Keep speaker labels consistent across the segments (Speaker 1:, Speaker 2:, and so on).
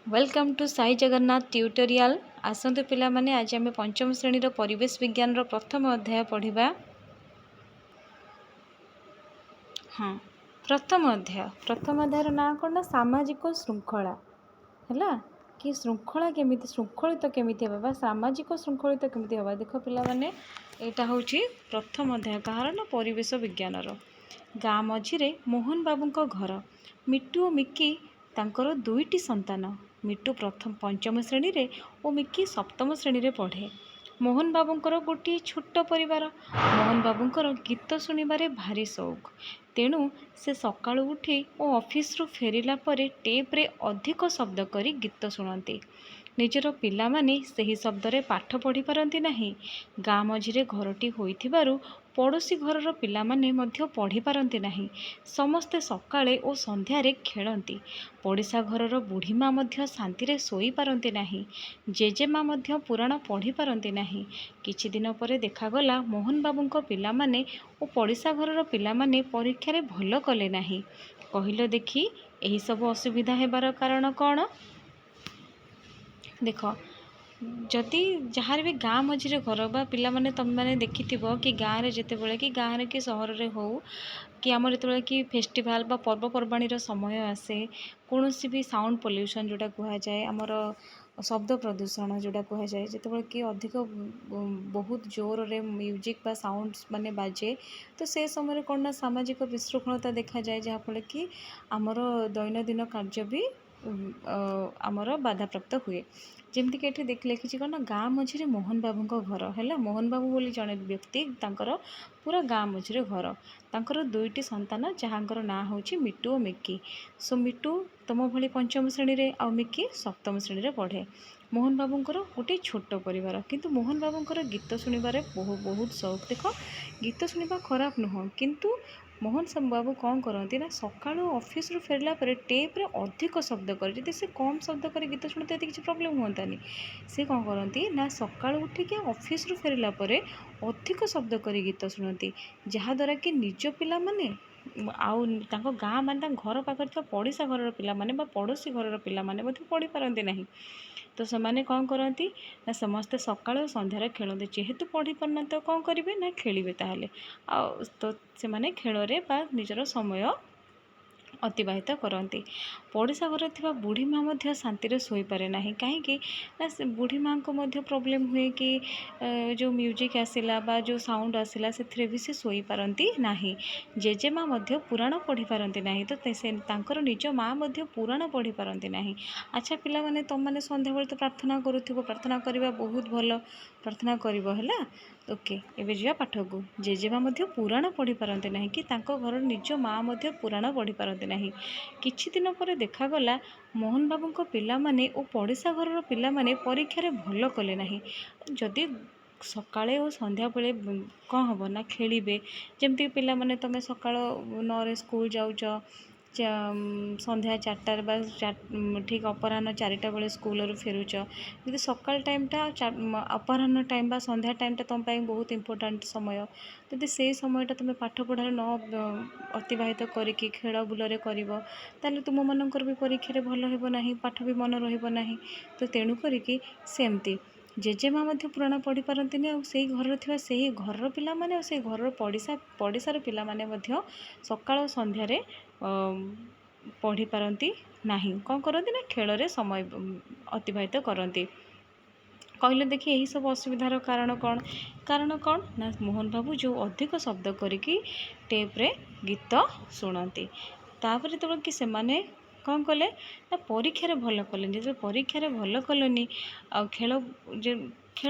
Speaker 1: Welcome to Sai Jagannath tutorial. आसंतु पिला माने आज आम पंचम श्रेणी परिवेश विज्ञान प्रथम अध्याय पढ़ा। हाँ, प्रथम अध्याय ना कौन ना सामाजिक श्रृंखला है कि श्रृंखला केमी श्रृंखलित केमी हे सामाजिक श्रृंखलित केमी हे। देख पिला माने यहाँ हूँ प्रथम अध्याय कहार ना परिवेश विज्ञान। गाँ मझीरे मोहन बाबू घर। मिट्टू और मिकी तांकर दुईटी संतान। मिट्टू प्रथम पंचम श्रेणी रे और मिकी सप्तम श्रेणी रे पढ़े। मोहन बाबूंकर गोटे छोट परिवार। मोहन बाबूंकर गीत शुणिबारे भारी शौक। तेणु से सकाळु उठी और ऑफिस रु फेरिला परे टेप रे अधिक शब्द करी गीत शुणती। निजर पिला माने सही शब्द रे पाठ पढ़ी पारंती नाही। गाँ मझीरे घरटी होइथिबारु पड़ोशी घरर पिला माने मध्य पढ़ी पारंती नाही। समस्ते सकाळे और संध्यारे खेलती। पड़िशा घरर बुढ़ी माँ मध्य शांति रे सोई पारंती नाही। जेजेमा मध्य पुराण पढ़ी पारंती नाही। किछि दिन परे देखागला मोहन बाबूंको पिला माने और पड़िशा घरर पिला माने परीक्षा रे भल कले नाही। कहिलो देखी एही सब असुविधा हेबार कारण कौन? देख, जदि जहाँ भी गाँ मझीरे घर बा पिला माने तुम मैंने देखि कि गाँव में जिते बड़े कि गाँव कि सहर रे हो कि आमर जो कि फेस्टिवल बा पर्वपर्वाणी समय आसे कौन भी साउंड पोल्यूशन जोटा कहुए आमर शब्द प्रदूषण जोटा कहुए जिते कि अधिक बहुत जोर रे म्यूजिक बा साउंड माने बाजे तो से समय कौन ना सामाजिक विशृंखलता देखा जाए जहाँफल कि आमर दैनंदिन कार्य भी आमर बाधाप्राप्त हुए। जमती कि ये देख लिखी कौन ना गाँ मझीरे मोहन बाबू घर है। मोहन बाबू बोली जड़े व्यक्ति तांकर पूरा गाँ मझीरे घर। तांकर दुईटी संतान जहाँकर ना हूँ मिट्टू और मिकी। सो मिट्टू तुम भली पंचम श्रेणी रे आ मिकी सप्तम श्रेणी रे पढ़े। मोहन बाबूंकर गोटे छोट परिवार किंतु मोहन बाबूंकर गीत शुणिबारे बहुत शौक। देख, गीत शुणा खराब नुह किंतु मोहन बाबू कौन करती ना सकाळु ऑफिस रु फेरला परे टेप रे अधिक शब्द कर जदि से कम शब्द कर गीत शुणते किसी प्रॉब्लम हुंतानी। से कौन करती ना सकाळु उठिक ऑफिस रु फेरला परे अधिक शब्द कर गीत शुणती जहाँद्वारा कि निज पिला माने आउ तांको गाँ माने घर पाखर पड़िशा घर पिला माने बा पड़ोशी घर पिला माने मध्य पढ़ी पारंती नहीं। तो से कौन करती ना समस्ते सकाळ संध्यारे खेलते जेहेतु पढ़ी पारना तो कौन करेंगे ना खेलिए ताहले तो से माने खेल बा निजर समय अतिबाहित करती। पड़िशा घर थी बुढ़ी माँ मध्य शांति रे सोई पारे नाही कहीं ना से बुढ़ी माँ को मध्य प्रॉब्लम हुए कि जो म्यूजिक आसिला बा जो साउंड आसिला से भी से सोई पारंती नाही। जेजेमा मध्य पुराण पढ़ी पारंती नाही तो से तांकर निज माँ मध्य पुराण पढ़ी पारंती नाही। अच्छा पिला माने तुम माने संध्या बेले तो प्रार्थना करूथिबो। प्रार्थना करबा बहुत भल। प्रार्थना करिवो हैला। ओके, एबे जिया पाठ को। जेजेमा मध्य पुराण पढ़ी पारंती नाही कि तांको घर निज माँ मध्य पुराण पढ़ी पारंती नाही। किछि दिन पर देखागला मोहन बाबूंको पिला माने और पड़िशा घर पिला माने परीक्षा रे भल कले नाही। जदि सकाळे और संध्या बेले कौन हम ना खेलिए जमती पिला माने तमे सकाळ 9 रे स्कूल जाऊच संध्या 4टार बा ठीक अपराह्न 4टा बेले स्कूल रू फेरुच जदि सकाळ टाइमटा अपराह्न टाइम बा संध्या टाइमटा तुम बहुत इंपोर्टाट समय जदि से समयटा तुम पाठ पढ़ार न अतिबाहित करिकी खेल बुलरे करिवो ताले तुम मानकर भी परीक्षा भल हेबो नाही पाठ भी मन रहिबो नाही। तो तेणु करिकी सेमती जेजेमा मध्य पुराण पढ़ी पारंती आ से घर थिबा से घर पिला माने आ से घर पड़िशार पिला माने मध्य सकाळ संध्यारे पढ़ी पारंती नाही। कौन करती ना खेल रे समय अतिबाहित करती। कहले देखिए यही सब असुविधार कारण कौन? कारण कौन ना मोहन बाबू जो अधिक शब्द करिकी टेप रे गीत शुणती। तापर तो कि से माने कौन कले ना परीक्षा भल कले जो परीक्षा भल कलनी आ खेल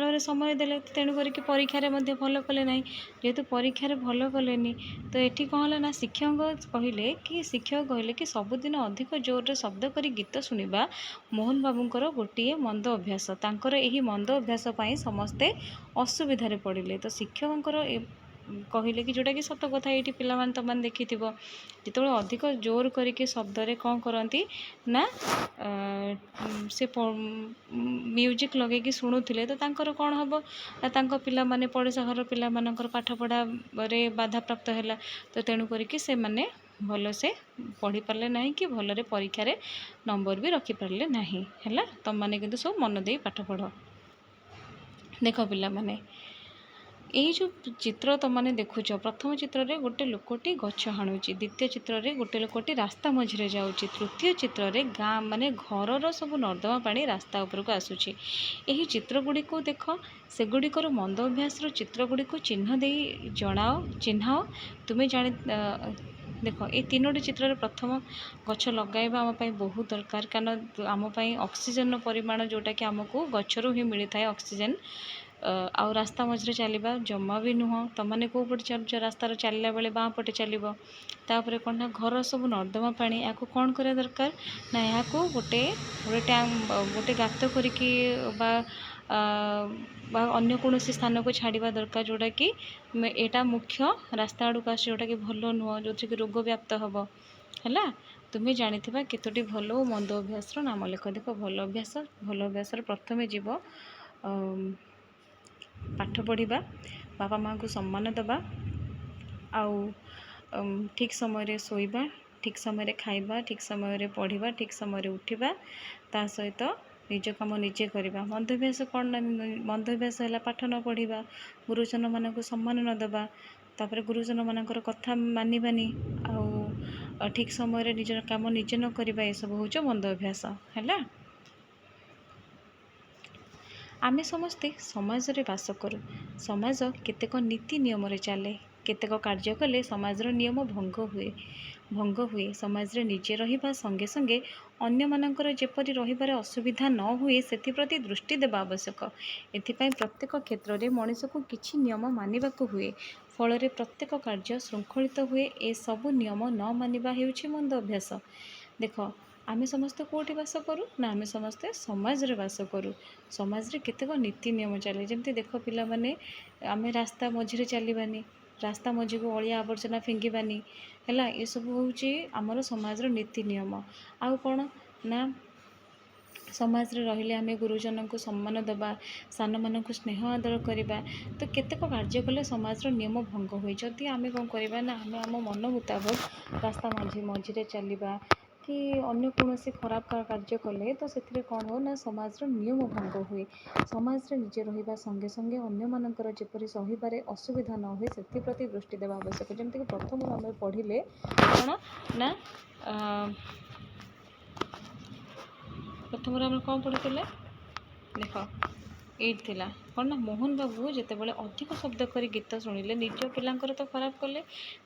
Speaker 1: रे समय देले तेणु करके परीक्षा भल कले ना जेहेतु परीक्षा भल कलेनी तो ये कौन है ना शिक्षक कहले कि सबुदिन अधिक जोर रे शब्द करी गीत शुणा मोहन बाबूंकर गोटे मंद अभ्यास तांकर यही मंद अभ्यास पाई समस्ते असुविधा पड़े। तो शिक्षक कहले कि जोटा कि सत कथा ये पिला तुम मैंने देखि जिते अधिक जोर करके शब्द रे कौन करती ना से म्यूजिक लगे कि शुणुले तो तांकर कौन हम ना पिला माने पड़ोशा घर पिला पाठ पढ़ा रे बाधा प्राप्त है तो तेणु करके से माने ଭଲସେ ପଢ଼ିପାରିଲେ ନାହିଁ କି ଭଲରେ ପରୀକ୍ଷାରେ ନମ୍ବର ବି ରଖିପାରିଲେ ନାହିଁ ହେଲା। ତୁମମାନେ କିନ୍ତୁ ସବୁ ମନ ଦେଇ ପାଠ ପଢ଼। ଦେଖ ପିଲାମାନେ, ଏଇ ଯେଉଁ ଚିତ୍ର ତୁମମାନେ ଦେଖୁଛ, ପ୍ରଥମ ଚିତ୍ରରେ ଗୋଟେ ଲୋକଟି ଗଛ ହାଣୁଛି, ଦ୍ୱିତୀୟ ଚିତ୍ରରେ ଗୋଟେ ଲୋକଟି ରାସ୍ତା ମଝିରେ ଯାଉଛି, ତୃତୀୟ ଚିତ୍ରରେ ଗାଁ ମାନେ ଘରର ସବୁ ନର୍ଦ୍ଦମା ପାଣି ରାସ୍ତା ଉପରକୁ ଆସୁଛି। ଏହି ଚିତ୍ରଗୁଡ଼ିକୁ ଦେଖ, ସେଗୁଡ଼ିକର ମନ୍ଦ ଅଭ୍ୟାସର ଚିତ୍ରଗୁଡ଼ିକୁ ଚିହ୍ନ ଦେଇ ଚିହ୍ନାଅ। ତୁମେ ଦେଖ, এই ତିନୋଟି ଚିତ୍ରରେ ପ୍ରଥମ ଗଛ ଲଗାଇବା ଆମ ପାଇଁ ବହୁତ ଦରକାର, କାରଣ ଆମ ପାଇଁ ଅକ୍ସିଜେନର ପରିମାଣ ଯେଉଁଟାକି ଆମକୁ ଗଛରୁ ହିଁ ମିଳିଥାଏ ଅକ୍ସିଜେନ। ଆଉ ରାସ୍ତା ମଝିରେ ଚାଲିବା ଜମା ବି ନୁହଁ। ତୁମମାନେ କେଉଁ ପଟେ ଚାଲୁଛ, ରାସ୍ତାର ଚାଲିଲା ବେଳେ ବାଁ ପଟେ ଚାଲିବ। ତାପରେ କ'ଣ ନା, ଘର ସବୁ ନର୍ଦ୍ଦମା ପାଣି, ଏହାକୁ କ'ଣ କରିବା ଦରକାର ନା, ଏହାକୁ ଗୋଟେ ଗାତ କରିକି ବା ଅନ୍ୟ କୌଣସି ସ୍ଥାନକୁ ଛାଡ଼ିବା ଦରକାର, ଯେଉଁଟାକି ଏଇଟା ମୁଖ୍ୟ ରାସ୍ତା ଆଡ଼କୁ ଆସୁଛି, ଯେଉଁଟାକି ଭଲ ନୁହଁ, ଯେଉଁଥିରେ କି ରୋଗ ବ୍ୟାପ୍ତ ହେବ ହେଲା। ତୁମେ ଜାଣିଥିବା କେତୋଟି ଭଲ ଓ ମନ୍ଦ ଅଭ୍ୟାସର ନାମ ଲେଖ। ଦେଖ, ଭଲ ଅଭ୍ୟାସର ପ୍ରଥମେ ଯିବ ପାଠ ପଢ଼ିବା, ବାପା ମାଆଙ୍କୁ ସମ୍ମାନ ଦେବା, ଆଉ ଠିକ୍ ସମୟରେ ଶୋଇବା, ଠିକ୍ ସମୟରେ ଖାଇବା, ଠିକ୍ ସମୟରେ ପଢ଼ିବା, ଠିକ୍ ସମୟରେ ଉଠିବା, ତା ସହିତ ନିଜ କାମ ନିଜେ କରିବା। ମନ୍ଦ ଅଭ୍ୟାସ କ'ଣ ନା, ମନ୍ଦ ଅଭ୍ୟାସ ହେଲା ପାଠ ନ ପଢ଼ିବା, ଗୁରୁଜନମାନଙ୍କୁ ସମ୍ମାନ ନ ଦେବା, ତାପରେ ଗୁରୁଜନମାନଙ୍କର କଥା ମାନିବାନି, ଆଉ ଠିକ୍ ସମୟରେ ନିଜର କାମ ନିଜେ ନ କରିବା, ଏସବୁ ହେଉଛି ମନ୍ଦ ଅଭ୍ୟାସ ହେଲା। ଆମେ ସମସ୍ତେ ସମାଜରେ ବାସ କରୁ। ସମାଜ କେତେକ ନୀତି ନିୟମରେ ଚାଲେ। କେତେକ କାର୍ଯ୍ୟ କଲେ ସମାଜର ନିୟମ ଭଙ୍ଗ ହୁଏ। ସମାଜରେ ନିଜେ ରହିବା ସଙ୍ଗେ ସଙ୍ଗେ ଅନ୍ୟମାନଙ୍କର ଯେପରି ରହିବାରେ ଅସୁବିଧା ନ ହୁଏ, ସେଥିପ୍ରତି ଦୃଷ୍ଟି ଦେବା ଆବଶ୍ୟକ। ଏଥିପାଇଁ ପ୍ରତ୍ୟେକ କ୍ଷେତ୍ରରେ ମଣିଷକୁ କିଛି ନିୟମ ମାନିବାକୁ ହୁଏ। ଫଳରେ ପ୍ରତ୍ୟେକ କାର୍ଯ୍ୟ ଶୃଙ୍ଖଳିତ ହୁଏ। ଏସବୁ ନିୟମ ନ ମାନିବା ହେଉଛି ମନ୍ଦ ଅଭ୍ୟାସ। ଦେଖ, ଆମେ ସମସ୍ତେ କେଉଁଠି ବାସ କରୁ ନା, ଆମେ ସମସ୍ତେ ସମାଜରେ ବାସ କରୁ। ସମାଜରେ କେତେକ ନୀତି ନିୟମ ଚାଲେ। ଯେମିତି ଦେଖ ପିଲାମାନେ, ଆମେ ରାସ୍ତା ମଝିରେ ଚାଲିବାନି, ରାସ୍ତା ମଝିକୁ ଅଳିଆ ଆବର୍ଜନା ଫିଙ୍ଗିବାନି ହେଲା। ଏସବୁ ହେଉଛି ଆମର ସମାଜର ନୀତି ନିୟମ। ଆଉ କ'ଣ ନା, ସମାଜରେ ରହିଲେ ଆମେ ଗୁରୁଜନଙ୍କୁ ସମ୍ମାନ ଦେବା, ସାନମାନଙ୍କୁ ସ୍ନେହ ଆଦର କରିବା। ତ କେତେକ କାର୍ଯ୍ୟ କଲେ ସମାଜର ନିୟମ ଭଙ୍ଗ ହୁଏ। ଯଦି ଆମେ କ'ଣ କରିବା ନା, ଆମେ ଆମ ମନ ମୁତାବକ ରାସ୍ତା ମଝିରେ ଚାଲିବା କି ଅନ୍ୟ କୌଣସି ଖରାପ କାର୍ଯ୍ୟ କଲେ, ତ ସେଥିରେ କ'ଣ ହୁଏ ନା, ସମାଜର ନିୟମ ଭଙ୍ଗ ହୁଏ। ସମାଜରେ ନିଜେ ରହିବା ସଙ୍ଗେ ସଙ୍ଗେ ଅନ୍ୟମାନଙ୍କର ଯେପରି ସହିବାରେ ଅସୁବିଧା ନ ହୁଏ, ସେଥିପ୍ରତି ଦୃଷ୍ଟି ଦେବା ଆବଶ୍ୟକ। ଯେମିତିକି ପ୍ରଥମରୁ ଆମେ ପଢ଼ିଲେ କ'ଣ ନା, ପ୍ରଥମରୁ ଆମେ କ'ଣ ପଢ଼ିଥିଲେ ଦେଖ, ଏଇଠି ଥିଲା କ'ଣ ନା, ମୋହନ ବାବୁ ଯେତେବେଳେ ଅଧିକ ଶବ୍ଦ କରି ଗୀତ ଶୁଣିଲେ, ନିଜ ପିଲାଙ୍କର ତ ଖରାପ କଲେ,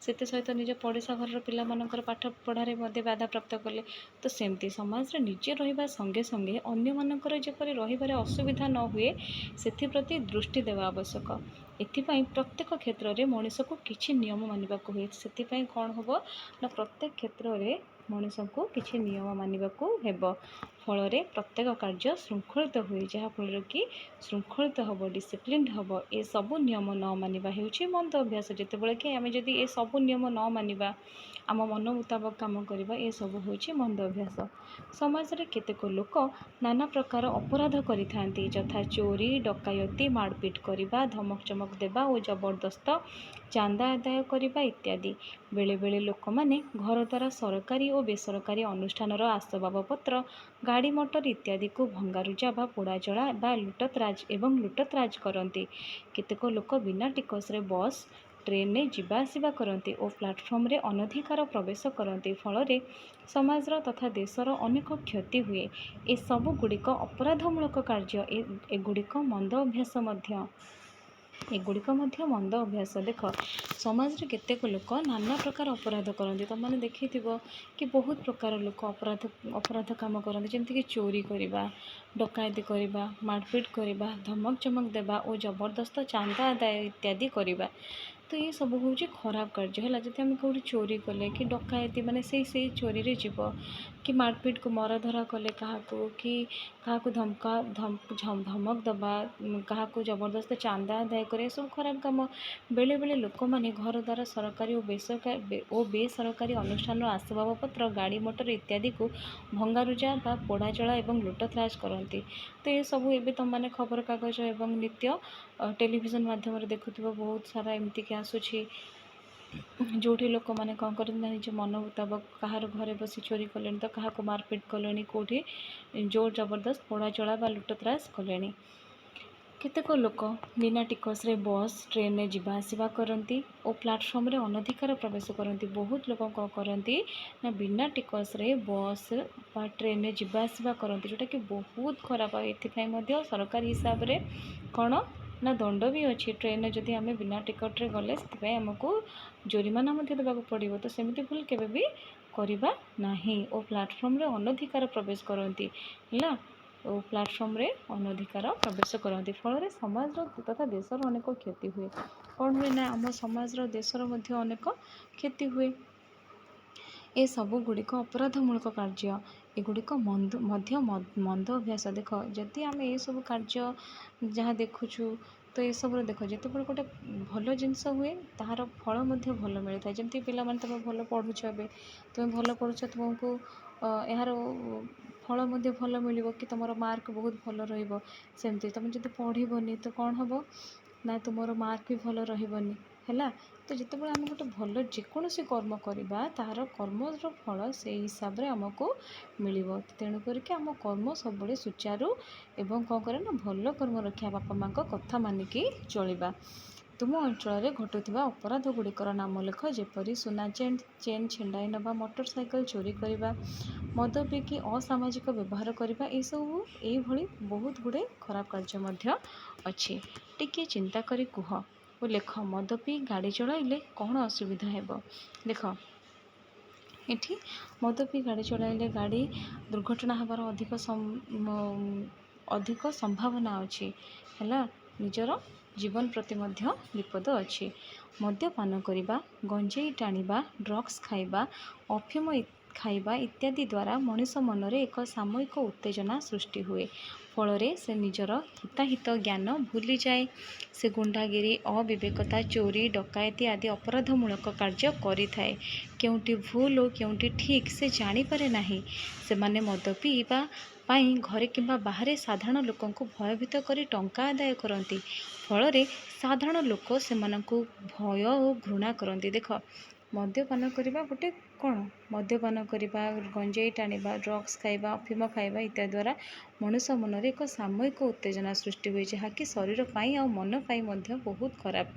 Speaker 1: ସେଥି ସହିତ ନିଜ ପଡ଼ିଶା ଘରର ପିଲାମାନଙ୍କର ପାଠ ପଢ଼ାରେ ମଧ୍ୟ ବାଧାପ୍ରାପ୍ତ କଲେ। ତ ସେମିତି ସମାଜରେ ନିଜେ ରହିବା ସଙ୍ଗେ ସଙ୍ଗେ ଅନ୍ୟମାନଙ୍କର ଯେପରି ରହିବାରେ ଅସୁବିଧା ନ ହୁଏ, ସେଥିପ୍ରତି ଦୃଷ୍ଟି ଦେବା ଆବଶ୍ୟକ। ଏଥିପାଇଁ ପ୍ରତ୍ୟେକ କ୍ଷେତ୍ରରେ ମଣିଷକୁ କିଛି ନିୟମ ମାନିବାକୁ ହୁଏ। ସେଥିପାଇଁ କ'ଣ ହେବ ନା, ପ୍ରତ୍ୟେକ କ୍ଷେତ୍ରରେ ମଣିଷକୁ କିଛି ନିୟମ ମାନିବାକୁ ହେବ। ଫଳରେ ପ୍ରତ୍ୟେକ କାର୍ଯ୍ୟ ଶୃଙ୍ଖଳିତ ହୁଏ, ଯାହାଫଳରେ କି ଶୃଙ୍ଖଳିତ ହେବ, ଡିସିପ୍ଲିନ୍ଡ ହେବ। ଏସବୁ ନିୟମ ନ ମାନିବା ହେଉଛି ମନ୍ଦ ଅଭ୍ୟାସ। ଯେତେବେଳେ କି ଆମେ ଯଦି ଏସବୁ ନିୟମ ନ ମାନିବା, ଆମ ମନ ମୁତାବକ କାମ କରିବା, ଏସବୁ ହେଉଛି ମନ୍ଦ ଅଭ୍ୟାସ। ସମାଜରେ କେତେକ ଲୋକ ନାନା ପ୍ରକାର ଅପରାଧ କରିଥାନ୍ତି, ଯଥା ଚୋରି, ଡକାୟତି, ମାଡ଼ପିଟ କରିବା, ଧମକ ଚମକ ଦେବା ଓ ଜବରଦସ୍ତ ଚାନ୍ଦା ଆଦାୟ କରିବା ଇତ୍ୟାଦି। ବେଳେବେଳେ ଲୋକମାନେ ଘରଦ୍ୱାର, ସରକାରୀ ଓ ବେସରକାରୀ ଅନୁଷ୍ଠାନର ଆସବାବପତ୍ର, ଗାଡ଼ି ମଟର ଇତ୍ୟାଦିକୁ ଭଙ୍ଗାରୁଜା ବା ପୋଡ଼ାଜଳା ବା ଲୁଟତରାଜ କରନ୍ତି। କେତେକ ଲୋକ ବିନା ଟିକସରେ ବସ୍, ଟ୍ରେନରେ ଯିବା ଆସିବା କରନ୍ତି ଓ ପ୍ଲାଟଫର୍ମରେ ଅନଧିକାର ପ୍ରବେଶ କରନ୍ତି। ଫଳରେ ସମାଜର ତଥା ଦେଶର ଅନେକ କ୍ଷତି ହୁଏ। ଏସବୁ ଗୁଡ଼ିକ ଅପରାଧମୂଳକ କାର୍ଯ୍ୟ। ଏଗୁଡ଼ିକ ମଧ୍ୟ ମନ୍ଦ ଅଭ୍ୟାସ। ଦେଖ, ସମାଜରେ କେତେକ ଲୋକ ନାନା ପ୍ରକାର ଅପରାଧ କରନ୍ତି। ତୁମମାନେ ଦେଖିଥିବ କି ବହୁତ ପ୍ରକାର ଲୋକ ଅପରାଧ କାମ କରନ୍ତି, ଯେମିତିକି ଚୋରି କରିବା, ଡକାୟତି କରିବା, ମାଡ଼ପିଟ କରିବା, ଧମକ ଚମକ ଦେବା ଓ ଜବରଦସ୍ତ ଚାନ୍ଦା ଆଦାୟ ଇତ୍ୟାଦି କରିବା। ତ ଏସବୁ ହେଉଛି ଖରାପ କାର୍ଯ୍ୟ ହେଲା। ଯଦି ଆମେ କେଉଁଠି ଚୋରି କଲେ କି ଡକାୟତି, ମାନେ ସେଇ ଚୋରିରେ ଯିବ, କି ମାଡ଼ପିଟକୁ ମରଧରା କଲେ କାହାକୁ ଧମକ ଦେବା, କାହାକୁ ଜବରଦସ୍ତ ଚାନ୍ଦା ଆଦାୟ କରିବା, ଏସବୁ ଖରାପ କାମ। ବେଳେବେଳେ ଲୋକମାନେ ଘରଦ୍ୱାର, ସରକାରୀ ଓ ବେସରକାରୀ ଅନୁଷ୍ଠାନର ଆସବାବପତ୍ର, ଗାଡ଼ି ମଟର ଇତ୍ୟାଦିକୁ ଭଙ୍ଗାରୁଜା ବା ପୋଡ଼ାଜଳା ଏବଂ ଲୁଟତରାଜ କରନ୍ତି। ତ ଏସବୁ ଏବେ ତୁମମାନେ ଖବରକାଗଜ ଏବଂ ନିତ୍ୟ ଟେଲିଭିଜନ ମାଧ୍ୟମରେ ଦେଖୁଥିବ, ବହୁତ ସାରା ଏମିତିକି ଆସୁଛି जोठी लोक मैंने कौन कर निज मन मुताबक कहार घरे बसी चोरी कले तो क्या मारपिट कले कौटी जोर जबरदस्त पोड़ा चला लुटतरास कले। केतेक लोक बिना टिकस बस ट्रेन में जीवा आसवा करती और प्लाटफर्म रे अनधिकार प्रवेश करती। बहुत लोक कौन करती ना बिना टिकस बस बा ट्रेन में जीवा आसवा करती, जोटा कि बहुत खराब। ये सरकारी हिसाब से कौन ना दंड भी अच्छी। ट्रेन जदि आम बिना टिकट्रे गले से आमको जोरिमाना देवाक पड़ो। तो सेमती भूल केवे भी करवा नहीं। और प्लाटफर्म रे अनधिकार प्रवेश करती है और प्लाटफर्म रे अनधिकार प्रवेश करती। फल समाज तथा देशर अनेक क्षति हुए। कौन हुए ना आम समाज देशर अनेक क्षति हुए। ए सब गुड़िक अपराधमूलक कार्य, एगुड़िक मंद अभ्यास। देख जदि आम ये सब कार्य जहाँ देखुचु तो ये सब देख जिते बड़े गोटे भल जिनस हुए तार फल भल मिलता है। जमती पिला तुम भल पढ़ुच ए तुम भल पढ़ुच तुमको यार फल भल मिल कि तुम मार्क बहुत भल रमती। तुम जब पढ़नी तो कौन हम ना तुम मार्क भी भल रही है। तो जिते बड़े आम गोटे भल जेकोसी कर्म करवा तार कर्मर फल से हिसाब से आमको मिल। तेणुक आम कर्म सब सुचारू एवं कौन करे ना भल कर्म रखा बापा माँ कथा मानिकी चलवा। तुम अंचल घटुवा अपराध गुड़िकर नाम लेख, जेपरी सुना चेन छिंडाई नवा, मोटरसाइकेल चोरी करवा, मद पीकी असामाजिक व्यवहार करवा। ये सब ये बहुत गुड़े खराब कार्य अच्छी। टिके चिंता करी कुह और लेख मद पी गाड़ी चलाइले कौन असुविधा है। देख ये मद पी गाड़ी चलाइले गाड़ी दुर्घटना हबार अधिक संभावना अच्छी है। निजर जीवन प्रति विपद अच्छी। मद्यपान करवा, गंजेई टाणिबा, ड्रग्स खाइबा, अफिम खाइबा इत्यादि द्वारा मनीष मनरे एक सामूहिक उत्तेजना सृष्टि हुए। फल से निजर हिताहित ज्ञान भूली जाए। से गुंडागिरी, अविवेकता, चोरी, डकायती आदि अपराधमूलक कार्य करिथाए। केउंटी भूल और केउंटी ठीक से जानी पारे नाही। से माने मद पीवा पाई घरे किंबा बाहरे साधारण लोकंकु भयभीत करी टंका आदाय करती। फल साधारण लोक सेमानंकु भय और घृणा करती। देख मद्यपान करवा गोटे कौन मद्यपान करवा, गंजेई टाणिबा, ड्रग्स खाइबा, अफिम खाइबा इत्यादि द्वारा मनुष मनरे एक सामूहिक उत्तेजना सृष्टि हुए, जहाँकि शरीर पाई आ मन पाई बहुत खराब।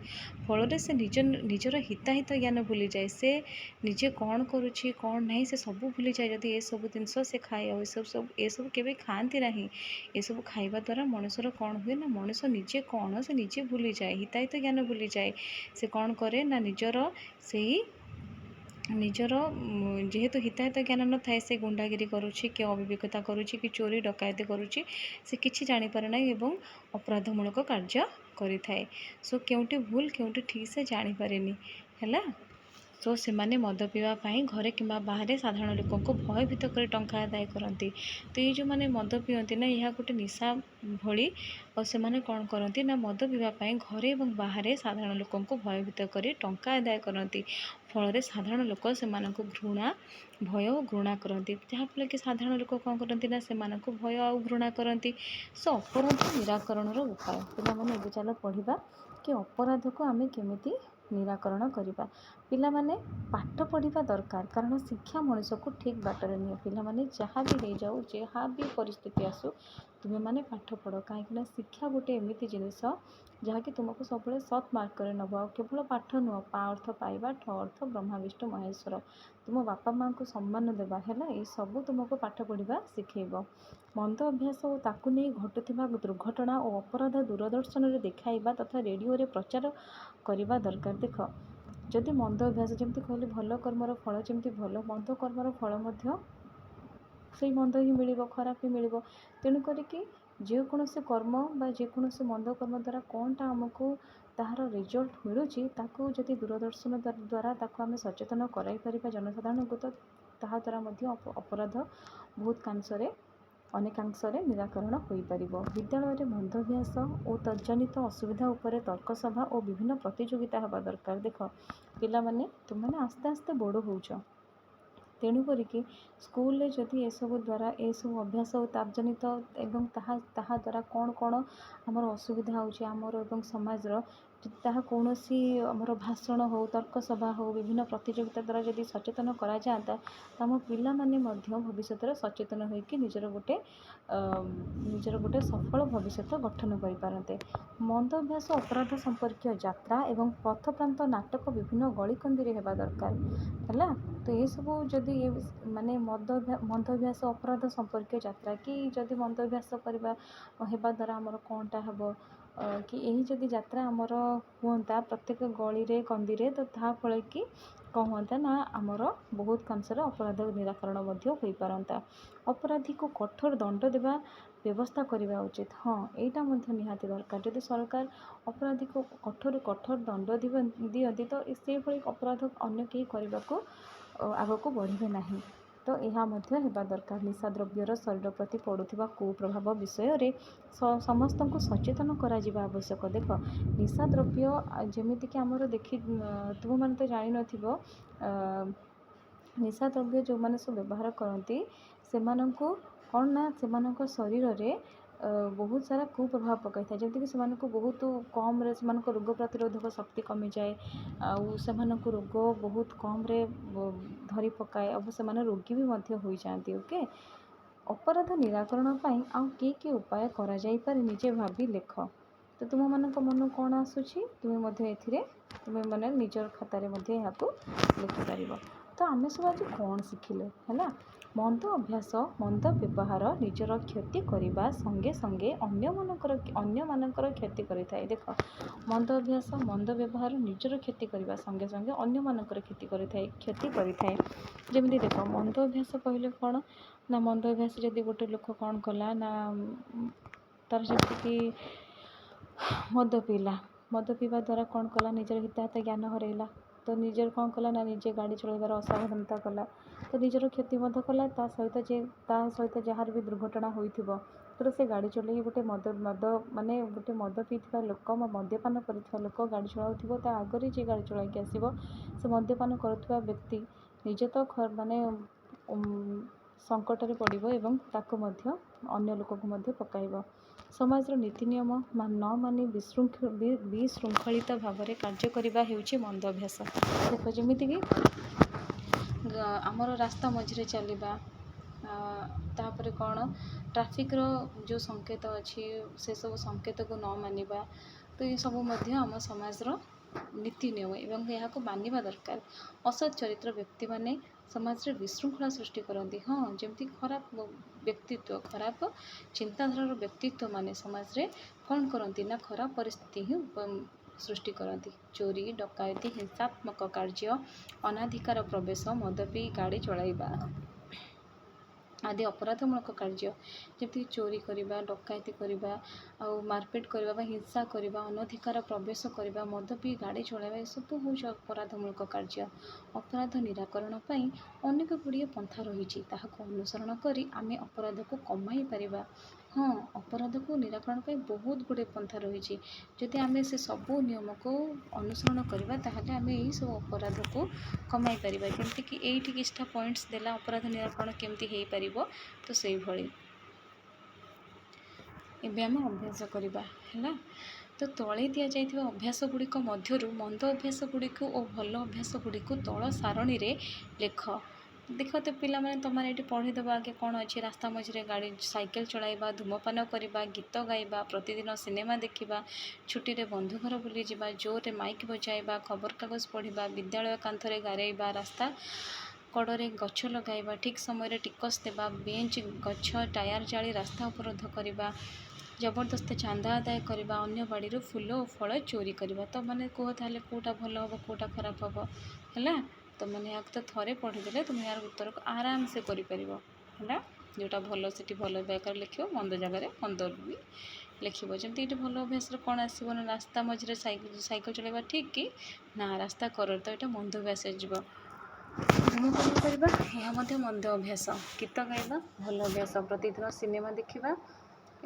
Speaker 1: फल से निजर हिताहित ज्ञान भूली जाए। से निजे कौन करुच्ची कौन नहीं से सब भूली जाए। जदि ये सब जिनस से खाए ये सब केवे खाती ना। ये सब खाइबा द्वारा मनुष्यर कौन हुए ना मनुष्य निजे कौन से निजे भूली जाए, हिताहित ज्ञान भूली जाए। से कौन करे ना निजर जेहेतु हिताहित ज्ञान न थाए से गुंडागिरी करुच्ची कि अविवेकता करुच्ची कि चोरी डकायती करुच्ची से किछि जानी पारे ना एवं अपराधमूलक कार्य करिथाए। सो केउंटी भूल केउंटी ठीक से जानी पारेनी है। तो से मद पीवाई घरे किंबा बाहर साधारण लोक भयभीत कर टंका आदाय करती। तो ये जो मैंने मद पीती ना यह गोटे निशा भली और से कौन करती ना मद पीवाई घरे और बाहर साधारण लोक भयभीत कर टंका आदाय करती। फल साधारण लोक से घृणा भय और घृणा करती, जहाँफल कि साधारण लोक कौन करती ना से भय और घृणा करती। सो अपराध निराकरण उपाय पे चल पढ़ा कि अपराध को आम केमिति निराकरण करवा। पिला माने पाठ पढ़ा दरकार, कारण शिक्षा मनीष को ठीक बाटर निये। पिला माने जहाँ भी हो जाऊ जहाँ भी परिस्थिति आसू तुम्हें माने पाठ पढ़, कहीं शिक्षा गोटे एमती जिनिस जहाँकि तुमको सब सत् मार्क नब। केवल पाठ नुह पा अर्थ पाइबा ठ अर्थ ब्रह्मा विष्णु महेश्वर तुम बापा माँ को सम्मान देवा है। ये सब तुमको पाठ पढ़ा शिखेब। मंद अभ्यास और ताकू नहीं घटुवा दुर्घटना और अपराध दूरदर्शन में देखाइबा तथा रेडियो रे प्रचार करने दरकार। देख जदि मंद अभ्यास जमी कहली भल कर्मर फल जमी भल मंद कर्मर फल से मंद ही मिल खराब ही मिल। तेणु करिकी जेकोसी कर्म बा जेकोसी मंद कर्म द्वारा कौनटा आमको तार रिजल्ट मिलूँ ताकू जदि दूरदर्शन द्वारा ताकू आम सचेतन कराई परिबा जनसाधारण को, तो ताहा द्वारा अपराध बहुत कांशरे अनेकांशरे निराकरण हो पार। विद्यालय में मंदाभ्यास और तजनित असुविधा उपर तर्क सभा और विभिन्न प्रतियोगिता हवा दरकार। देख पिला माने तुम मैंने आस्ते आस्ते बड़ होच, तेणु करिकी स्कूल रे जदि ये सब द्वारा ये सब अभ्यास और तर्जनित एवं ताहा द्वारा कौन कौन आमर असुविधा होची आमर एवं समाज ତାହା କୌଣସି ଆମର ଭାଷଣ ହେଉ, ତର୍କ ସଭା ହେଉ, ବିଭିନ୍ନ ପ୍ରତିଯୋଗିତା ଦ୍ୱାରା ଯଦି ସଚେତନ କରାଯାଆନ୍ତା ତ ଆମ ପିଲାମାନେ ମଧ୍ୟ ଭବିଷ୍ୟତରେ ସଚେତନ ହୋଇକି ନିଜର ଗୋଟେ ସଫଳ ଭବିଷ୍ୟତ ଗଠନ କରିପାରନ୍ତେ। ମନ୍ଦ ଅଭ୍ୟାସ ଅପରାଧ ସମ୍ପର୍କୀୟ ଯାତ୍ରା ଏବଂ ପଥପ୍ରାନ୍ତ ନାଟକ ବିଭିନ୍ନ ଗଳିକନ୍ଦିରେ ହେବା ଦରକାର ହେଲା। ତ ଏସବୁ ଯଦି ମାନେ ମନ୍ଦ ଅଭ୍ୟାସ ଅପରାଧ ସମ୍ପର୍କୀୟ ଯାତ୍ରା କି ଯଦି ମନ୍ଦ ଅଭ୍ୟାସ ହେବା ଦ୍ୱାରା ଆମର କ'ଣଟା ହେବ କି ଏହି ଯଦି ଯାତ୍ରା ଆମର ହୁଅନ୍ତା ପ୍ରତ୍ୟେକ ଗଳିରେ କନ୍ଦିରେ, ତ ତାହା ଫଳରେ କି କ'ଣ ହୁଅନ୍ତା ନା ଆମର ବହୁତ କାଂଶରେ ଅପରାଧ ନିରାକରଣ ମଧ୍ୟ ହୋଇପାରନ୍ତା। ଅପରାଧୀକୁ କଠୋର ଦଣ୍ଡ ଦେବା ବ୍ୟବସ୍ଥା କରିବା ଉଚିତ। ହଁ, ଏଇଟା ମଧ୍ୟ ନିହାତି ଦରକାର। ଯଦି ସରକାର ଅପରାଧୀକୁ କଠୋର ଦଣ୍ଡ ଦିଅନ୍ତି ତ ସେଭଳି ଅପରାଧ ଅନ୍ୟ କେହି କରିବାକୁ ଆଗକୁ ବଢ଼ିବେ ନାହିଁ। ତ ଏହା ମଧ୍ୟ ହେବା ଦରକାର। ନିଶା ଦ୍ରବ୍ୟର ଶରୀର ପ୍ରତି ପଡ଼ୁଥିବା କୁପ୍ରଭାବ ବିଷୟରେ ସମସ୍ତଙ୍କୁ ସଚେତନ କରାଯିବା ଆବଶ୍ୟକ। ଦେଖ, ନିଶା ଦ୍ରବ୍ୟ ଯେମିତିକି ଆମର ତୁମମାନେ ତ ଜାଣିନଥିବ, ନିଶା ଦ୍ରବ୍ୟ ଯେଉଁମାନେ ସବୁ ବ୍ୟବହାର କରନ୍ତି ସେମାନଙ୍କୁ କ'ଣ ନା ସେମାନଙ୍କ ଶରୀରରେ ବହୁତ ସାରା କୁପ୍ରଭାବ ପକାଇଥାଏ। ଯେମିତିକି ସେମାନଙ୍କୁ ବହୁତ କମ୍ରେ ସେମାନଙ୍କ ରୋଗ ପ୍ରତିରୋଧକ ଶକ୍ତି କମିଯାଏ, ଆଉ ସେମାନଙ୍କୁ ରୋଗ ବହୁତ କମ୍ରେ ଧରି ପକାଏ, ଆଉ ସେମାନେ ରୋଗୀ ବି ମଧ୍ୟ ହୋଇଯାଆନ୍ତି। ଓକେ, ଅପରାଧ ନିରାକରଣ ପାଇଁ ଆଉ କି ଉପାୟ କରାଯାଇପାରେ ନିଜେ ଭାବି ଲେଖ। ତ ତୁମମାନଙ୍କ ମନକୁ କ'ଣ ଆସୁଛି ତୁମେମାନେ ନିଜର ଖାତାରେ ମଧ୍ୟ ଏହାକୁ ଲେଖିପାରିବ। ତ ଆମେ ସବୁ ଆଜି କ'ଣ ଶିଖିଲେ ହେଲା? ମନ୍ଦ ଅଭ୍ୟାସ, ମନ୍ଦ ବ୍ୟବହାର ନିଜର କ୍ଷତି କରିବା ସଙ୍ଗେ ସଙ୍ଗେ ଅନ୍ୟମାନଙ୍କର କ୍ଷତି କରିଥାଏ। ଦେଖ, ମନ୍ଦ ଅଭ୍ୟାସ, ମନ୍ଦ ବ୍ୟବହାର ନିଜର କ୍ଷତି କରିବା ସଙ୍ଗେ ସଙ୍ଗେ ଅନ୍ୟମାନଙ୍କର କ୍ଷତି କରିଥାଏ। ଯେମିତି ଦେଖ, ମନ୍ଦ ଅଭ୍ୟାସ କହିଲେ କ'ଣ ନା, ମନ୍ଦ ଅଭ୍ୟାସ ଯଦି ଗୋଟେ ଲୋକ କ'ଣ କଲା ନା ତାର ଯେମିତିକି ମଦ ପିଇବା ଦ୍ୱାରା କ'ଣ କଲା, ନିଜର ହିତାହିତ ଜ୍ଞାନ ହରାଇଲା। ତ ନିଜର କ'ଣ କଲା ନା ନିଜେ ଗାଡ଼ି ଚଳାଇବାର ଅସାବଧାନତା କଲା, ତ ନିଜର କ୍ଷତି ମଧ୍ୟ କଲା। ତା ସହିତ ଯାହାର ବି ଦୁର୍ଘଟଣା ହୋଇଥିବ, ତ ସେ ଗାଡ଼ି ଚଳାଇ ଗୋଟେ ମଦ ପିଇଥିବା ଲୋକ ବା ମଦ୍ୟପାନ କରିଥିବା ଲୋକ ଗାଡ଼ି ଚଳାଉଥିବ, ତା ଆଗରେ ଯିଏ ଗାଡ଼ି ଚଳାଇକି ଆସିବ ସେ ମଦ୍ୟପାନ କରୁଥିବା ବ୍ୟକ୍ତି ନିଜେ ତ ସଙ୍କଟରେ ପଡ଼ିବ ଏବଂ ତାକୁ ମଧ୍ୟ ଅନ୍ୟ ଲୋକକୁ ମଧ୍ୟ ପକାଇବ। ସମାଜର ନୀତି ନିୟମ ନ ମାନି ବିଶୃଙ୍ଖଳିତ ଭାବରେ କାର୍ଯ୍ୟ କରିବା ହେଉଛି ମନ୍ଦ ଅଭ୍ୟାସ। ଦେଖ, ଯେମିତିକି ଆମର ରାସ୍ତା ମଝିରେ ଚାଲିବା, ତାପରେ କ'ଣ ଟ୍ରାଫିକ୍ର ଯେଉଁ ସଂକେତ ଅଛି ସେସବୁ ସଂକେତକୁ ନ ମାନିବା, ତ ଏସବୁ ମଧ୍ୟ ଆମ ସମାଜର ନୀତି ନିୟମ ଏବଂ ଏହାକୁ ମାନିବା ଦରକାର। ଅସତ୍ ଚରିତ୍ର ବ୍ୟକ୍ତିମାନେ ସମାଜରେ ବିଶୃଙ୍ଖଳା ସୃଷ୍ଟି କରନ୍ତି। ହଁ, ଯେମିତି ଖରାପ ଚିନ୍ତାଧାରାର ବ୍ୟକ୍ତିତ୍ୱମାନେ ସମାଜରେ କ'ଣ କରନ୍ତି ନା ଖରାପ ପରିସ୍ଥିତି ହିଁ ସୃଷ୍ଟି କରନ୍ତି। ଚୋରି, ଡକାୟତି, ହିଂସାତ୍ମକ କାର୍ଯ୍ୟ, ଅନାଧିକାର ପ୍ରବେଶ, ମଦ ପିଇ ଗାଡ଼ି ଚଳାଇବା ଆଦି ଅପରାଧମୂଳକ କାର୍ଯ୍ୟ, ଯେମିତିକି ଚୋରି କରିବା, ଡକାୟତି କରିବା, ଆଉ ମାରପିଟ୍ କରିବା ବା ହିଂସା କରିବା, ଅନଧିକାର ପ୍ରବେଶ କରିବା, ମଦ ପିଇ ଗାଡ଼ି ଚଳାଇବା, ଏସବୁ ହେଉଛି ଅପରାଧମୂଳକ କାର୍ଯ୍ୟ। ଅପରାଧ ନିରାକରଣ ପାଇଁ ଅନେକ ଗୁଡ଼ିଏ ପନ୍ଥା ରହିଛି, ତାହାକୁ ଅନୁସରଣ କରି ଆମେ ଅପରାଧକୁ କମାଇ ପାରିବା। ହଁ, ଅପରାଧକୁ ନିରାକରଣ ପାଇଁ ବହୁତ ଗୁଡ଼ିଏ ପନ୍ଥା ରହିଛି। ଯଦି ଆମେ ସେ ସବୁ ନିୟମକୁ ଅନୁସରଣ କରିବା ତାହେଲେ ଆମେ ଏହିସବୁ ଅପରାଧକୁ କମାଇ ପାରିବା। ଯେମିତିକି ଏଇଠି କିଛିଟା ପଏଣ୍ଟସ୍ ଦେଲା ଅପରାଧ ନିରାକରଣ କେମିତି ହେଇପାରିବ। ତ ସେଇଭଳି ଏବେ ଆମେ ଅଭ୍ୟାସ କରିବା ହେଲା। ତ ତଳେ ଦିଆଯାଇଥିବା ଅଭ୍ୟାସ ଗୁଡ଼ିକ ମଧ୍ୟରୁ ମନ୍ଦ ଅଭ୍ୟାସ ଗୁଡ଼ିକୁ ଓ ଭଲ ଅଭ୍ୟାସ ଗୁଡ଼ିକୁ ତଳ ସାରଣୀରେ ଲେଖ। ଦେଖ, ତ ପିଲାମାନେ ତୁମମାନେ ଏଠି ପଢ଼ିଦେବା ଆଗେ କ'ଣ ଅଛି। ରାସ୍ତା ମଝିରେ ସାଇକେଲ ଚଳାଇବା, ଧୂମପାନ କରିବା, ଗୀତ ଗାଇବା, ପ୍ରତିଦିନ ସିନେମା ଦେଖିବା, ଛୁଟିରେ ବନ୍ଧୁ ଘର ବୁଲିଯିବା, ଜୋରରେ ମାଇକ୍ ବଜାଇବା, ଖବରକାଗଜ ପଢ଼ିବା, ବିଦ୍ୟାଳୟ କାନ୍ଥରେ ଗାରେଇବା, ରାସ୍ତା କଡ଼ରେ ଗଛ ଲଗାଇବା, ଠିକ୍ ସମୟରେ ଟିକସ ଦେବା, ବେଞ୍ଚ ଗଛ ଟାୟାର ଜାଳି ରାସ୍ତା ଅବରୋଧ କରିବା, ଜବରଦସ୍ତି ଚାନ୍ଦା ଆଦାୟ କରିବା, ଅନ୍ୟ ବାଡ଼ିରୁ ଫୁଲ ଓ ଫଳ ଚୋରି କରିବା। ତୁମମାନେ କୁହ ତାହେଲେ କେଉଁଟା ଭଲ ହେବ, କେଉଁଟା ଖରାପ ହେବ ହେଲା। ତୁମମାନେ ଏହାକୁ ତ ଥରେ ପଢ଼ିଦେଲେ ତୁମେ ଏହାର ଉତ୍ତରକୁ ଆରାମସେ କରିପାରିବ ହେଲା। ଯେଉଁଟା ଭଲ ସେଠି ଭଲ ଜାଗାରେ ଲେଖିବ, ମନ୍ଦ ଜାଗାରେ ମନ୍ଦ ବି ଲେଖିବ। ଯେମିତି ଏଠି ଭଲ ଅଭ୍ୟାସରେ କ'ଣ ଆସିବ ନା ରାସ୍ତା ମଝିରେ ସାଇକେଲ ଚଳାଇବା ଠିକ୍ କି ନା, ରାସ୍ତା କରରେ ତ ଏଇଟା ମନ୍ଦ ଅଭ୍ୟାସ ଯିବ। ଧୂମପାନ କରିବା ଏହା ମଧ୍ୟ ମନ୍ଦ ଅଭ୍ୟାସ। ଗୀତ ଗାଇବା ଭଲ ଅଭ୍ୟାସ। ପ୍ରତିଦିନ ସିନେମା ଦେଖିବା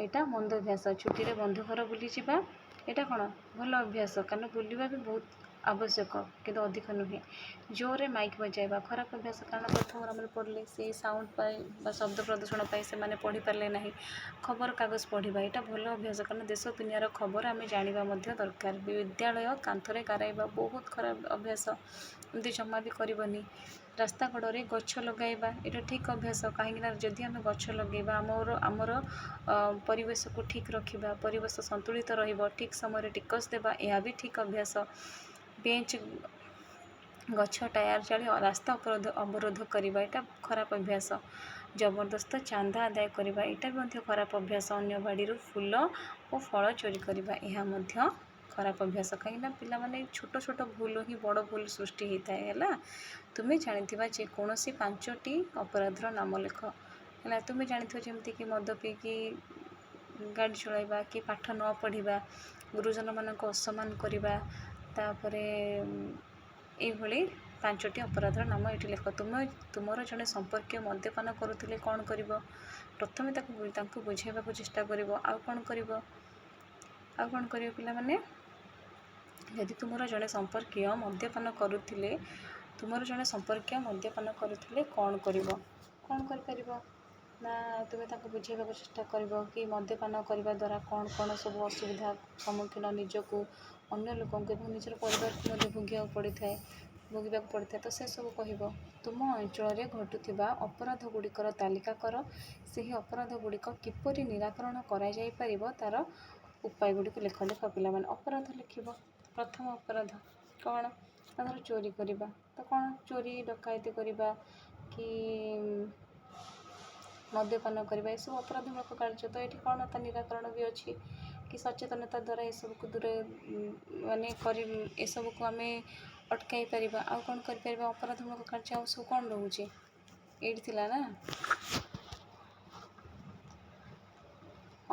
Speaker 1: ଏଇଟା ମନ୍ଦ ଅଭ୍ୟାସ। ଛୁଟିରେ ବନ୍ଧୁ ଘର ବୁଲିଯିବା ଏଇଟା କ'ଣ ଭଲ ଅଭ୍ୟାସ, କାରଣ ବୁଲିବା ବି ବହୁତ ଆବଶ୍ୟକ କିନ୍ତୁ ଅଧିକ ନୁହେଁ। ଜୋରରେ ମାଇକ୍ ବଜାଇବା ଖରାପ ଅଭ୍ୟାସ, କାରଣ ପ୍ରଥମ ଗ୍ରାମରେ ପଢ଼ିଲେ ସେଇ ସାଉଣ୍ଡ ପାଇଁ ବା ଶବ୍ଦ ପ୍ରଦୂଷଣ ପାଇଁ ସେମାନେ ପଢ଼ିପାରିଲେ ନାହିଁ। ଖବରକାଗଜ ପଢ଼ିବା ଏଇଟା ଭଲ ଅଭ୍ୟାସ, କାରଣ ଦେଶ ଦୁନିଆର ଖବର ଆମେ ଜାଣିବା ମଧ୍ୟ ଦରକାର। ବିଦ୍ୟାଳୟ କାନ୍ଥରେ ଗାରାଇବା ବହୁତ ଖରାପ ଅଭ୍ୟାସ, ଏମିତି ଜମା ବି କରିବନି। ରାସ୍ତା କଡ଼ରେ ଗଛ ଲଗାଇବା ଏଇଟା ଠିକ୍ ଅଭ୍ୟାସ, କାହିଁକିନା ଯଦି ଆମେ ଗଛ ଲଗାଇବା ଆମର ପରିବେଶକୁ ଠିକ୍ ରଖିବା, ପରିବେଶ ସନ୍ତୁଳିତ ରହିବ। ଠିକ୍ ସମୟରେ ଟିକସ ଦେବା ଏହା ବି ଠିକ୍ ଅଭ୍ୟାସ। ବେଞ୍ଚ ଗଛ ଟାୟାର ଜାଳି ରାସ୍ତା ଅବରୋଧ କରିବା ଏଇଟା ଖରାପ ଅଭ୍ୟାସ। ଜବରଦସ୍ତ ଚାନ୍ଦା ଆଦାୟ କରିବା ଏଇଟା ବି ମଧ୍ୟ ଖରାପ ଅଭ୍ୟାସ। ଅନ୍ୟ ବାଡ଼ିରୁ ଫୁଲ ଓ ଫଳ ଚୋରି କରିବା ଏହା ମଧ୍ୟ ଖରାପ ଅଭ୍ୟାସ, କାହିଁକିନା ପିଲାମାନେ ଛୋଟ ଛୋଟ ଭୁଲ ହିଁ ବଡ଼ ଭୁଲ ସୃଷ୍ଟି ହୋଇଥାଏ। ହେଲା, ତୁମେ ଜାଣିଥିବା ଯେକୌଣସି 5ଟି ଅପରାଧର ନାମ ଲେଖ। ହେଲା, ତୁମେ ଜାଣିଥିବ ଯେମିତିକି ମଦ ପିଇକି ଗାଡ଼ି ଚଳାଇବା, କି ପାଠ ନ ପଢ଼ିବା, ଗୁରୁଜନମାନଙ୍କୁ ଅସମ୍ମାନ କରିବା, ତାପରେ ଏଇଭଳି 5ଟି ଅପରାଧର ନାମ ଏଠି ଲେଖ। ତୁମର ଜଣେ ସମ୍ପର୍କୀୟ ମଦ୍ୟପାନ କରୁଥିଲେ କ'ଣ କରିବ? ପ୍ରଥମେ ତାଙ୍କୁ ବୁଝାଇବାକୁ ଚେଷ୍ଟା କରିବ। ଆଉ କ'ଣ କରିବ ପିଲାମାନେ? ଯଦି ତୁମର ଜଣେ ସମ୍ପର୍କୀୟ ମଦ୍ୟପାନ କରୁଥିଲେ କ'ଣ କରିବ? କ'ଣ କରିପାରିବ ନା ତୁମେ ତାଙ୍କୁ ବୁଝାଇବାକୁ ଚେଷ୍ଟା କରିବ କି ମଦ୍ୟପାନ କରିବା ଦ୍ୱାରା କ'ଣ ସବୁ ଅସୁବିଧା ସମ୍ମୁଖୀନ ନିଜକୁ, ଅନ୍ୟ ଲୋକଙ୍କୁ ଏବଂ ନିଜର ପରିବାରକୁ ମଧ୍ୟ ଭୋଗିବାକୁ ପଡ଼ିଥାଏ। ତ ସେସବୁ କହିବ। ତୁମ ଅଞ୍ଚଳରେ ଘଟୁଥିବା ଅପରାଧ ଗୁଡ଼ିକର ତାଲିକା କର। ସେହି ଅପରାଧ ଗୁଡ଼ିକ କିପରି ନିରାକରଣ କରାଯାଇପାରିବ ତା'ର ଉପାୟ ଗୁଡ଼ିକୁ ଲେଖ। ପିଲାମାନେ ଅପରାଧ ଲେଖିବ। ପ୍ରଥମ ଅପରାଧ କ'ଣ? ଧର ଚୋରି କରିବା, ତ କ'ଣ? ଚୋରି ଡକାୟତି କରିବା କି ମଦ୍ୟପାନ କରିବା ଏସବୁ ଅପରାଧମୂଳକ କାର୍ଯ୍ୟ। ତ ଏଠି କ'ଣ ତା ନିରାକରଣ ବି ଅଛି କି ସଚେତନତା ଦ୍ୱାରା ଏସବୁକୁ ଏସବୁକୁ ଆମେ ଅଟକାଇ ପାରିବା। ଆଉ କ'ଣ କରିପାରିବା? ଅପରାଧମୂଳକ କାର୍ଯ୍ୟ ଆଉ ସବୁ କ'ଣ ରହୁଛି? ଏଇଠି ଥିଲା ନା,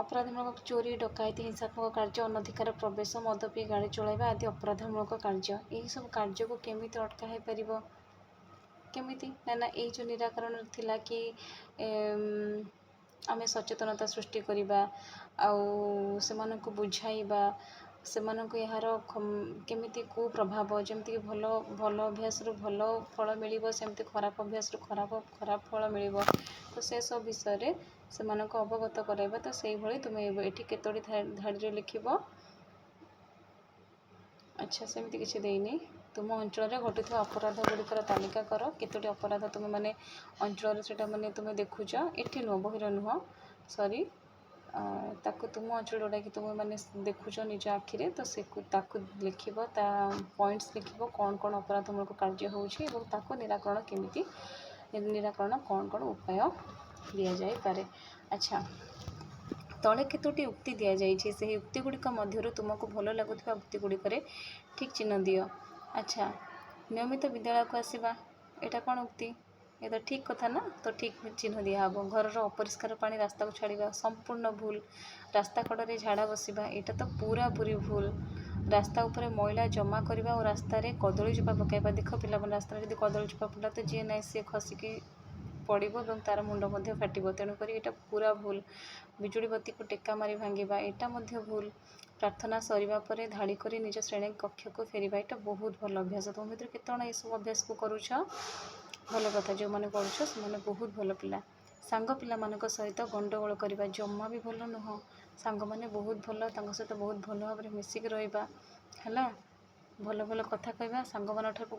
Speaker 1: ଅପରାଧମୂଳକ ଚୋରି ଡକାୟତି, ହିଂସାତ୍ମକ କାର୍ଯ୍ୟ, ଅନଧିକାର ପ୍ରବେଶ, ମଦ ପିଇ ଗାଡ଼ି ଚଳାଇବା ଆଦି ଅପରାଧମୂଳକ କାର୍ଯ୍ୟ। ଏହିସବୁ କାର୍ଯ୍ୟକୁ କେମିତି ଅଟକା ହେଇପାରିବ? କେମିତି ନା ଏଇ ଯେଉଁ ନିରାକରଣ ଥିଲା କି ଆମେ ସଚେତନତା ସୃଷ୍ଟି କରିବା, ଆଉ ସେମାନଙ୍କୁ ବୁଝାଇବା, ସେମାନଙ୍କୁ ଏହାର କେମିତି କୁପ୍ରଭାବ, ଯେମିତିକି ଭଲ ଅଭ୍ୟାସରୁ ଭଲ ଫଳ ମିଳିବ, ସେମିତି ଖରାପ ଅଭ୍ୟାସରୁ ଖରାପ ଫଳ ମିଳିବ। ତ ସେସବୁ ବିଷୟରେ ସେମାନଙ୍କୁ ଅବଗତ କରାଇବା। ତ ସେଇଭଳି ତୁମେ ଏଠି କେତୋଟି ଧାଡ଼ିରେ ଲେଖିବ? ଆଚ୍ଛା, ସେମିତି କିଛି ଦେଇନି। ତୁମ ଅଞ୍ଚଳରେ ଘଟୁଥିବା ଅପରାଧ ଗୁଡ଼ିକର ତାଲିକା କର। କେତୋଟି ଅପରାଧ ତୁମେ ଅଞ୍ଚଳରେ ସେଇଟା ତୁମେ ଦେଖୁଛ, ଏଠି ନୁହଁ, ବହିର ନୁହଁ, ସରି, ତାକୁ ତୁମ ଅଞ୍ଚଳ ଯେଉଁଟାକି ତୁମେ ଦେଖୁଛ ନିଜ ଆଖିରେ, ତ ତାକୁ ଲେଖିବ। ତା ପଏଣ୍ଟସ୍ ଲେଖିବ, କ'ଣ ଅପରାଧମୂଳକ କାର୍ଯ୍ୟ ହେଉଛି ଏବଂ ତାକୁ ନିରାକରଣ କ'ଣ ଉପାୟ ଦିଆଯାଇପାରେ। ଆଚ୍ଛା, ତଳେ କେତୋଟି ଉକ୍ତି ଦିଆଯାଇଛି, ସେହି ଉକ୍ତି ଗୁଡ଼ିକ ମଧ୍ୟରୁ ତୁମକୁ ଭଲ ଲାଗୁଥିବା ଉକ୍ତି ଗୁଡ଼ିକରେ ଠିକ୍ ଚିହ୍ନ ଦିଅ। ଆଚ୍ଛା, ନିୟମିତ ବିଦ୍ୟାଳୟକୁ ଆସିବା ଏଇଟା କ'ଣ ଉକ୍ତି? ଏ ତ ଠିକ୍ କଥା ନା, ତ ଠିକ୍ ଚିହ୍ନ ଦିଆହେବ। ଘରର ଅପରିଷ୍କାର ପାଣି ରାସ୍ତାକୁ ଛାଡ଼ିବା ସମ୍ପୂର୍ଣ୍ଣ ଭୁଲ। ରାସ୍ତା କଡ଼ରେ ଝାଡ଼ା ବସିବା ଏଇଟା ତ ପୁରାପୁରି ଭୁଲ। ରାସ୍ତା ଉପରେ ମଇଳା ଜମା କରିବା ଓ ରାସ୍ତାରେ କଦଳୀ ଚୋପା ପକାଇବା। ଦେଖ ପିଲାମାନେ, ରାସ୍ତାରେ ଯଦି କଦଳୀ ଚୋପା ପଡ଼ିଲା ତ ଯିଏ ନାହିଁ ସିଏ ଖସିକି ପଡ଼ିବ ଏବଂ ତା'ର ମୁଣ୍ଡ ମଧ୍ୟ ଫାଟିବ। ତେଣୁକରି ଏଇଟା ପୁରା ଭୁଲ। ବିଜୁଳି ବତୀକୁ ଟେକା ମାରି ଭାଙ୍ଗିବା ଏଇଟା ମଧ୍ୟ ଭୁଲ। ପ୍ରାର୍ଥନା ସରିବା ପରେ ଧାଡ଼ି କରି ନିଜ ଶ୍ରେଣୀ କକ୍ଷକୁ ଫେରିବା ଏଇଟା ବହୁତ ଭଲ ଅଭ୍ୟାସ। ତୁମ ଭିତରୁ କେତେଜଣ ଏସବୁ ଅଭ୍ୟାସକୁ କରୁଛ? ଭଲ କଥା, ଯେଉଁମାନେ କରୁଛ ସେମାନେ ବହୁତ ଭଲ ପିଲା। ସାଙ୍ଗ ପିଲାମାନଙ୍କ ସହିତ ଗଣ୍ଡଗୋଳ କରିବା ଜମା ବି ଭଲ ନୁହଁ। ସାଙ୍ଗମାନେ ବହୁତ ଭଲ, ତାଙ୍କ ସହିତ ବହୁତ ଭଲ ଭାବରେ ମିଶିକି ରହିବା। ହେଲା, ଭଲ କଥା କହିବା, ସାଙ୍ଗମାନଙ୍କଠାରୁ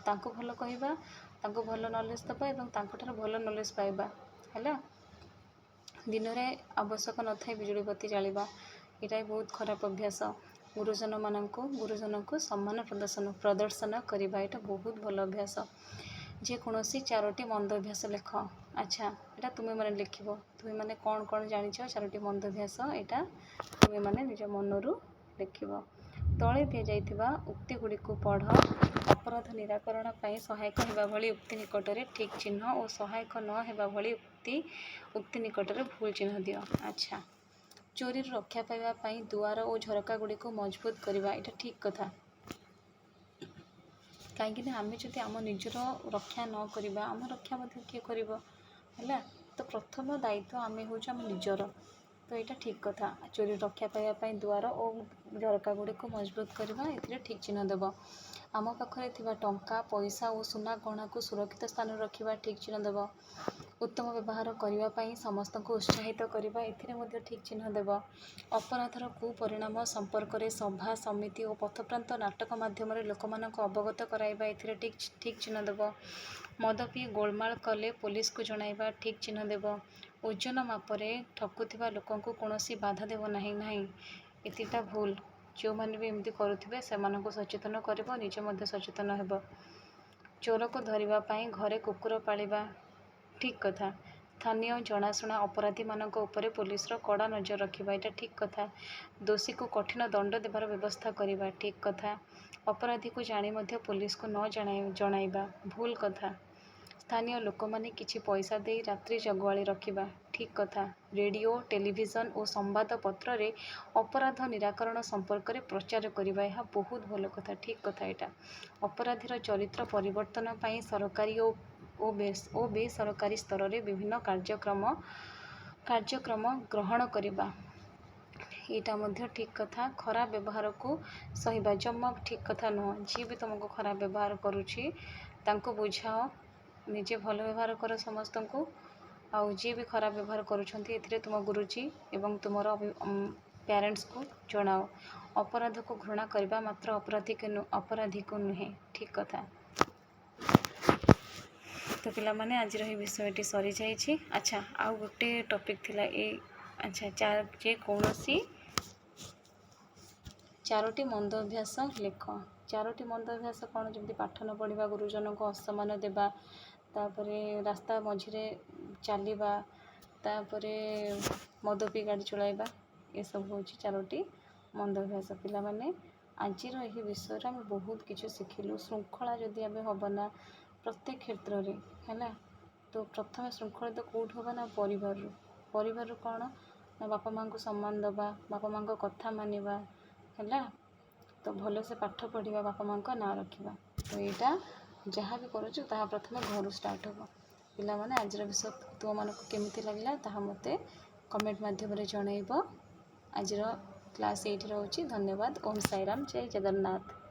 Speaker 1: ତାଙ୍କୁ ଭଲ କହିବା, ତାଙ୍କୁ ଭଲ ନଲେଜ୍ ଦେବା ଏବଂ ତାଙ୍କଠାରୁ ଭଲ ନଲେଜ୍ ପାଇବା। ହେଲା, ଦିନରେ ଆବଶ୍ୟକ ନଥାଏ ବିଜୁଳି ବତୀ ଜାଳିବା ଏଇଟା ବହୁତ ଖରାପ ଅଭ୍ୟାସ। ଗୁରୁଜନଙ୍କୁ ସମ୍ମାନ ପ୍ରଦର୍ଶନ କରିବା ଏଇଟା ବହୁତ ଭଲ ଅଭ୍ୟାସ। ଯେକୌଣସି 4ଟି ମନ୍ଦ ଅଭ୍ୟାସ ଲେଖ। ଆଚ୍ଛା, ଏଇଟା ତୁମେମାନେ ଲେଖିବ। ତୁମେମାନେ କ'ଣ ଜାଣିଛ 4ଟି ମନ୍ଦ ଅଭ୍ୟାସ, ଏଇଟା ତୁମେମାନେ ନିଜ ମନରୁ ଲେଖିବ। ତଳେ ଦିଆଯାଇଥିବା ଉକ୍ତି ଗୁଡ଼ିକୁ ପଢ଼। ଅପରାଧ ନିରାକରଣ ପାଇଁ ସହାୟକ ହେବା ଭଳି ଉକ୍ତି ନିକଟରେ ଠିକ୍ ଚିହ୍ନ ଓ ସହାୟକ ନ ହେବା ଭଳି ଉକ୍ତି ନିକଟରେ ଭୁଲ ଚିହ୍ନ ଦିଅ। ଆଚ୍ଛା, ଚୋରିରୁ ରକ୍ଷା ପାଇବା ପାଇଁ ଦୁଆର ଓ ଝରକା ଗୁଡ଼ିକୁ ମଜବୁତ କରିବା ଏଇଟା ଠିକ୍ କଥା, କାହିଁକିନା ଆମେ ଯଦି ଆମ ନିଜର ରକ୍ଷା ନ କରିବା ଆମ ରକ୍ଷା ମଧ୍ୟ କିଏ କରିବ? ହେଲା, ତ ପ୍ରଥମ ଦାୟିତ୍ୱ ଆମେ ହେଉଛୁ ଆମ ନିଜର। ତ तो यहाँ ठीक कथा चोरी रक्षा पाइबापी दुआर और झरका गुड़िक मजबूत करवा ए ठीक चिन्ह देव आम पाखे टंका पैसा और सुना गहना को सुरक्षित स्थान रखा ठीक चिन्ह देव उत्तम व्यवहार करने समस्त को उत्साहित करवा ए ठीक चिन्ह देव अपराधर कुपरिणाम संपर्क में सभा समिति और पथप्रांत नाटक मध्यम लोक अवगत कराइबा ए ठीक चिन्ह देव मद पी गोलमाल कले पुलिस को जणाइबा ठीक चिन्ह देव ओजन मापरे ठकुवा लोक कौन बाधा देव ना एतिटा भूल जो मैंने भी एमती करुवे से सचेतन कर निजे सचेतन हेब चोर को धरवाई घरे कुकुर पालिबा ठीक कथा स्थानीय जनाशुना अपराधी मानक उपरे पुलिस कड़ा नजर रखा यहाँ ठीक कथा दोषी को कठिन दंड देवार व्यवस्था करवा ठीक कथा अपराधी को जानी पुलिस को न जणाइबा भूल कथा स्थानीय लोक मैंने किछि पैसा दे रात्रि जगुआली रखा ठीक कथा रेडियो टेलीविजन और संवाद पत्र रे अपराध निराकरण संपर्क में प्रचार करवा यह बहुत भल कथा ठीक कथा यहाँ अपराधीर चरित्र परिवर्तन पर सरकारी और बेसरकारी स्तर में विभिन्न कार्यक्रम ग्रहण करवा यहाँ ठीक कथा खराब व्यवहार को सहिबा जमा ठीक कथा नुह जी भी तुमको खराब व्यवहार करुच्ची तांको बुझाओ निजे भल व्यवहार कर समस्त को आउ जी भी खराब व्यवहार करुँचे ए तुम गुरुजी एवं तुमर पेरेंट्स को जनाओ अपराध को घृणा करने मात्र अपराधी को नुहे ठीक कथा तो पिला माने आज रही विषयटी सरी जाइए अच्छा आउ गोटे टॉपिक थिला ए अच्छा जे कौनसी चारोटी मंद अभ्यास लेख चारोटी मंद अभ्यास कौन जमी पाठ न पढ़ा गुरुजन को असम्मान देवा तापरे रास्ता मझिरे चलवा तापरे मद पी गाड़ी चलाइबा ये सब हूँ चारोटी मंद अभ्यास पिला माने आज यही विषय आम बहुत किसी शिखिलु श्रृंखला जदि आम हेबना प्रत्येक क्षेत्र में है तो प्रथम श्रृंखला तो कौट हम ना परिवार कौन ना बापा माँ को सम्मान दबा बापा माँ को कथा मानिबा है तो भल से पाठ पढ़ा बापा माँ का ना रखा तो यहाँ जहाँ भी करुचु ताहा प्रथम घर स्टार्ट हो पिला माने आज विषय तुम मानक केमिति लगला ताहा मते कमेंट माध्यम रे जणाइबो आज क्लास 8 रोची धन्यवाद ओम साईराम जय जगन्नाथ।